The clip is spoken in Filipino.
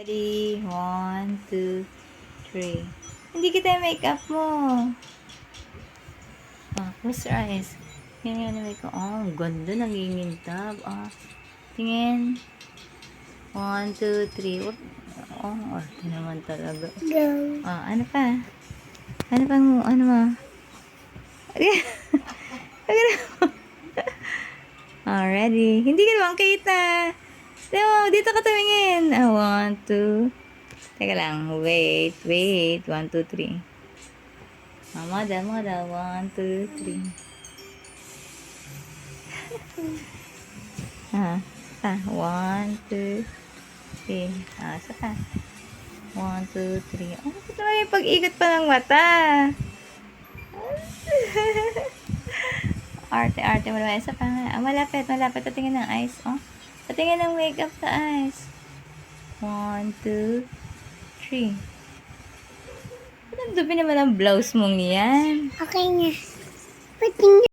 Ready? 1, 2, 3. Hindi kita yung makeup mo. Close your eyes. Tingnan yung makeup. Ang ganda. Nangingintab. Tingin. 1, 2, 3. Arte naman talaga. Go. Ano pa? Ano mo? Ready? Hindi ka naman kita. Dito ka tumingin. 1, 2. Teka lang. Wait. 1, 2, 3. Model. 1, 2, 3. 1, 2, 3. Isa pa. 1, 2, 3. Ito na yung pag-ikot pa ng mata. Arte mo naman. Isa pa nga. Malapit. Tatingin ng eyes. Tatingin ng makeup sa eyes. 1, 2, 3. Ang dubi naman ang blouse mong yan. Okay na. Pating